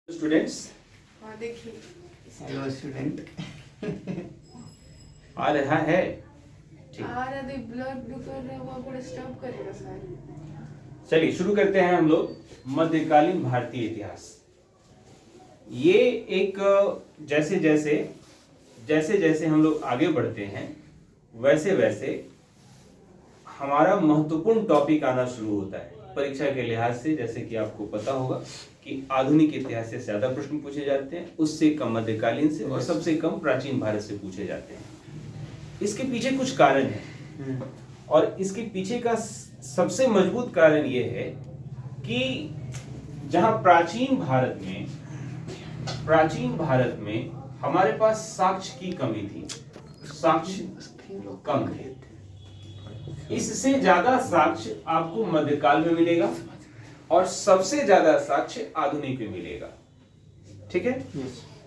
Students हाँ देखिए hello student. आ रहा है। ठीक, आ रहा है ब्लड ब्लू कर रहा है वो आपको डिस्टर्ब करेगा शायद। चलिए शुरू करते हैं हम लोग मध्यकालीन भारतीय इतिहास। ये एक जैसे जैसे जैसे जैसे हम लोग आगे बढ़ते हैं वैसे वैसे हमारा महत्वपूर्ण टॉपिक आना शुरू होता है परीक्षा के लिहाज से। जैसे कि आपको पता होगा कि आधुनिक इतिहास से ज्यादा प्रश्न पूछे जाते हैं, उससे कम मध्यकालीन से और सबसे कम प्राचीन भारत से पूछे जाते हैं। इसके पीछे कुछ कारण है और इसके पीछे का सबसे मजबूत कारण यह है कि जहां प्राचीन भारत में हमारे पास साक्ष्य की कमी थी, साक्ष्य कम थे। इससे ज्यादा साक्ष्य आपको मध्यकाल में मिलेगा और सबसे ज्यादा साक्ष्य आधुनिक में मिलेगा। ठीक है,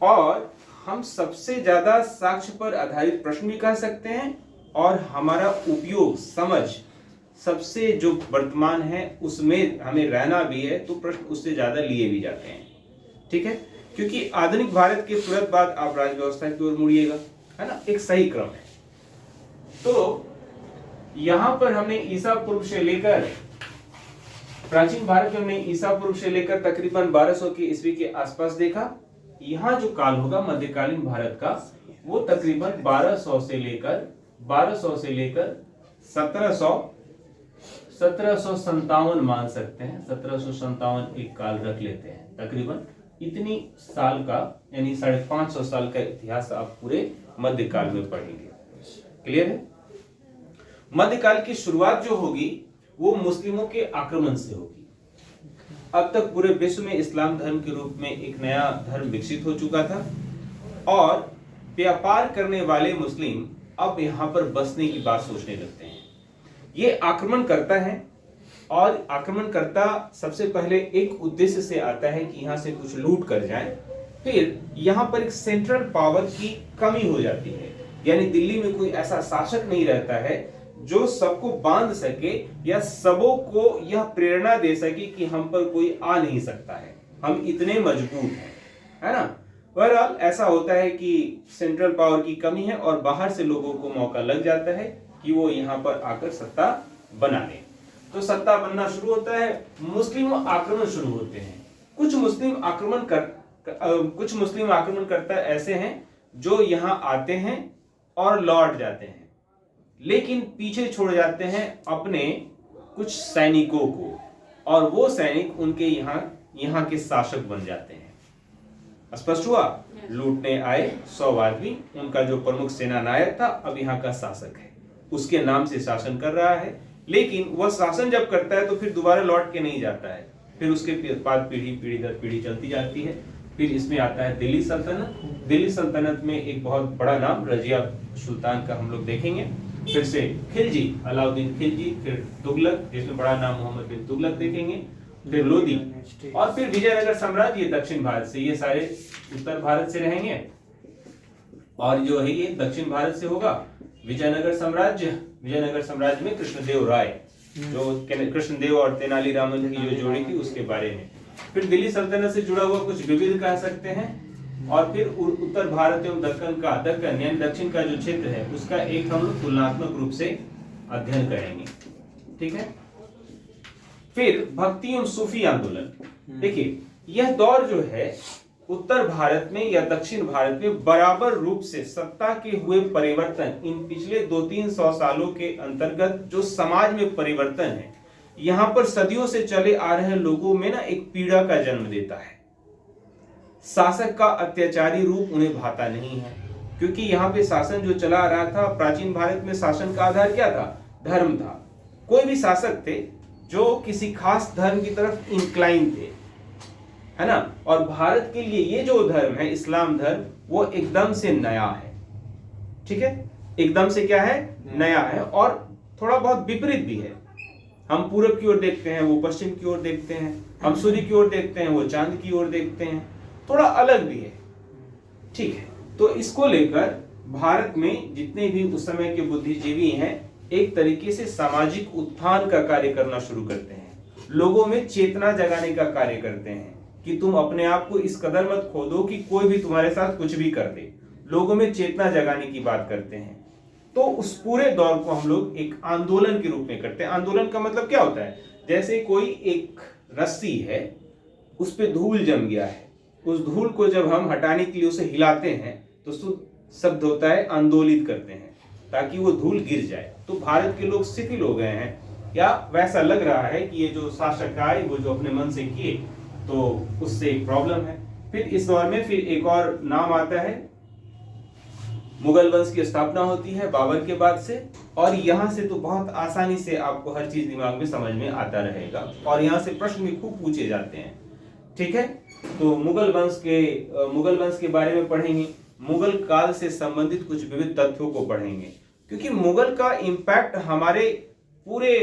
और हम सबसे ज्यादा साक्ष्य पर आधारित प्रश्न भी कर सकते हैं और हमारा उपयोग समझ सबसे जो वर्तमान है उसमें हमें रहना भी है तो प्रश्न उससे ज्यादा लिए भी जाते हैं। ठीक है, क्योंकि आधुनिक भारत के तुरंत बाद आप राज व्यवस्था की ओर मुड़िएगा, है ना, एक सही क्रम है। तो यहां पर हमने ईसा पूर्व से लेकर प्राचीन भारत में हमने ईसा पूर्व से लेकर तकरीबन 1200 की ईस्वी के आसपास देखा। यहां जो काल होगा मध्यकालीन भारत का वो तकरीबन 1200 से लेकर 1757 मान सकते हैं। 1757 एक काल रख लेते हैं। तकरीबन इतनी साल का यानी 550 साल का इतिहास आप पूरे मध्यकाल में पढ़ेंगे। क्लियर है? मध्यकाल की शुरुआत जो होगी वो मुस्लिमों के आक्रमण से होगी। अब तक पूरे विश्व में इस्लाम धर्म के रूप में एक नया धर्म विकसित हो चुका था और व्यापार करने वाले मुस्लिम अब यहां पर बसने की बात सोचने लगते हैं। ये आक्रमण करता है और आक्रमणकर्ता सबसे पहले एक उद्देश्य से आता है कि यहां से कुछ लूट कर जाए। फिर यहां पर एक सेंट्रल पावर की कमी हो जाती है, यानी दिल्ली में कोई ऐसा शासक नहीं रहता है जो सबको बांध सके या सबों को यह प्रेरणा दे सके कि हम पर कोई आ नहीं सकता है, हम इतने मजबूत हैं, है ना। बहरहाल ऐसा होता है कि सेंट्रल पावर की कमी है और बाहर से लोगों को मौका लग जाता है कि वो यहाँ पर आकर सत्ता बना ले। तो सत्ता बनना शुरू होता है, मुस्लिम आक्रमण शुरू होते हैं। कुछ मुस्लिम आक्रमणकर्ता ऐसे हैं जो यहाँ आते हैं और लौट जाते हैं, लेकिन पीछे छोड़ जाते हैं अपने कुछ सैनिकों को और वो सैनिक उनके यहाँ के शासक बन जाते हैं। स्पष्ट हुआ? लूटने आए 100 आदमी, उनका जो प्रमुख सेना नायक था अब यहाँ का शासक है, उसके नाम से शासन कर रहा है। लेकिन वह शासन जब करता है तो फिर दोबारा लौट के नहीं जाता है, फिर उसके बाद पीढ़ी दर पीढ़ी चलती जाती है। फिर इसमें आता है दिल्ली सल्तनत। दिल्ली सल्तनत में एक बहुत बड़ा नाम रजिया सुल्तान का हम लोग देखेंगे। फिर से खिलजी, अलाउद्दीन खिलजी, फिर तुगलक जिसमें बड़ा नाम मोहम्मद बिन तुगलक देखेंगे, फिर लोदी और फिर विजयनगर साम्राज्य। ये दक्षिण भारत से, ये सारे उत्तर भारत से रहेंगे और जो है ये दक्षिण भारत से होगा। विजयनगर साम्राज्य में कृष्णदेव राय, जो कृष्णदेव और तेनालीरामन की जो जोड़ी थी उसके बारे में। फिर दिल्ली सल्तनत से जुड़ा हुआ कुछ विविध कह सकते हैं और फिर उत्तर भारत एवं दक्कन यानी दक्षिण का जो क्षेत्र है उसका एक हम लोग तुलनात्मक रूप से अध्ययन करेंगे। ठीक है, फिर भक्ति एवं सूफी आंदोलन। देखिए यह दौर जो है उत्तर भारत में या दक्षिण भारत में बराबर रूप से सत्ता के हुए परिवर्तन, इन पिछले 200-300 सालों के अंतर्गत जो समाज में परिवर्तन है यहां पर सदियों से चले आ रहे लोगों में ना एक पीड़ा का जन्म देता है। शासक का अत्याचारी रूप उन्हें भाता नहीं है, क्योंकि यहाँ पे शासन जो चला आ रहा था, प्राचीन भारत में शासन का आधार क्या था? धर्म था। कोई भी शासक थे जो किसी खास धर्म की तरफ इंक्लाइन थे, है ना। और भारत के लिए ये जो धर्म है इस्लाम धर्म, वो एकदम से नया है। ठीक है, एकदम से क्या है? नया है और थोड़ा बहुत विपरीत भी है। हम पूरब की ओर देखते हैं, वो पश्चिम की ओर देखते हैं। हम सूर्य की ओर देखते हैं, वो चांद की ओर देखते हैं। थोड़ा अलग भी है। ठीक है, तो इसको लेकर भारत में जितने भी उस समय के बुद्धिजीवी हैं एक तरीके से सामाजिक उत्थान का कार्य करना शुरू करते हैं, लोगों में चेतना जगाने का कार्य करते हैं कि तुम अपने आप को इस कदर मत खो दो कि कोई भी तुम्हारे साथ कुछ भी कर दे। लोगों में चेतना जगाने की बात करते हैं। तो उस पूरे दौर को हम लोग एक आंदोलन के रूप में करते हैं। आंदोलन का मतलब क्या होता है? जैसे कोई एक रस्सी है, उस पे धूल जम गया है, उस धूल को जब हम हटाने के लिए उसे हिलाते हैं तो शब्द होता है आंदोलित करते हैं, ताकि वो धूल गिर जाए। तो भारत के लोग शिथिल हो गए हैं, या वैसा लग रहा है कि ये जो शासक आए वो जो अपने मन से किए, तो उससे एक प्रॉब्लम है। फिर इस दौर में फिर एक और नाम आता है, मुगल वंश की स्थापना होती है बाबर के बाद से, और यहाँ से तो बहुत आसानी से आपको हर चीज दिमाग में समझ में आता रहेगा, और यहाँ से प्रश्न भी खूब पूछे जाते हैं। ठीक है, तो मुगल वंश के बारे में पढ़ेंगे, मुगल काल से संबंधित कुछ विविध तथ्यों को पढ़ेंगे, क्योंकि मुगल का इम्पैक्ट हमारे पूरे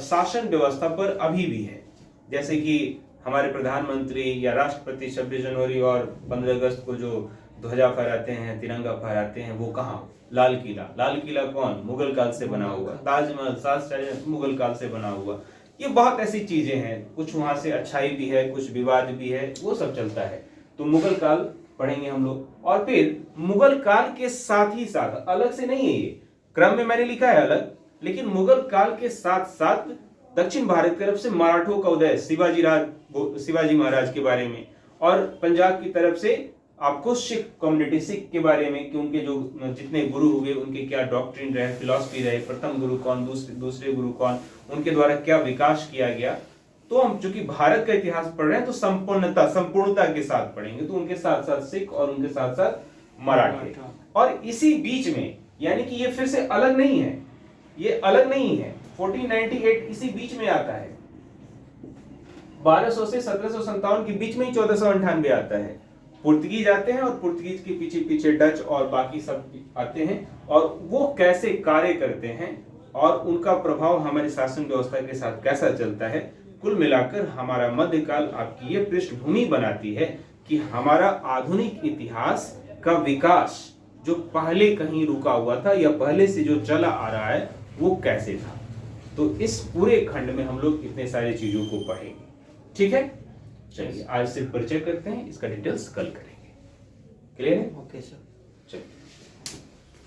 शासन व्यवस्था पर अभी भी है। जैसे कि हमारे प्रधानमंत्री या राष्ट्रपति 26 जनवरी और 15 अगस्त को जो ध्वजा फहराते हैं, तिरंगा फहराते हैं, वो कहाँ? लाल किला कौन? मुगल काल से बना हुआ। ताजमहल, शाहजहां मुगल काल से बना हुआ। ये बहुत ऐसी चीजें हैं, कुछ वहां से अच्छाई भी है, कुछ विवाद भी है, वो सब चलता है। तो मुगल काल पढ़ेंगे हम लोग। और फिर मुगल काल के साथ ही साथ, अलग से नहीं है ये, क्रम में मैंने लिखा है अलग, लेकिन मुगल काल के साथ साथ दक्षिण भारत की तरफ से मराठों का उदय, शिवाजी महाराज के बारे में, और पंजाब की तरफ से आपको सिख कम्युनिटी, सिख के बारे में कि उनके जो जितने गुरु हुए उनके क्या डॉक्ट्रिन रहे, फिलॉसफी रहे, प्रथम गुरु कौन, दूसरे गुरु कौन, उनके द्वारा क्या विकास किया गया। तो हम चूंकि भारत का इतिहास पढ़ रहे हैं तो संपूर्णता के साथ पढ़ेंगे, तो उनके साथ साथ सिख और उनके साथ साथ मराठे। और इसी बीच में, यानी कि ये फिर से अलग नहीं है, ये अलग नहीं है, 1498 इसी बीच में आता है, 1200 से 1757 के बीच में ही 1498 आता है। पुर्तगीज आते हैं और पुर्तगीज के पीछे पीछे डच और बाकी सब आते हैं, और वो कैसे कार्य करते हैं और उनका प्रभाव हमारे शासन व्यवस्था के साथ कैसा चलता है। कुल मिलाकर हमारा मध्यकाल आपकी ये पृष्ठभूमि बनाती है कि हमारा आधुनिक इतिहास का विकास जो पहले कहीं रुका हुआ था या पहले से जो चला आ रहा है वो कैसे था। तो इस पूरे खंड में हम लोग इतने सारे चीजों को पढ़ेंगे। ठीक है, चलिए आज सिर्फ परिचय करते हैं, इसका डिटेल्स कल करेंगे। क्लियर है? Okay sir. चलिए।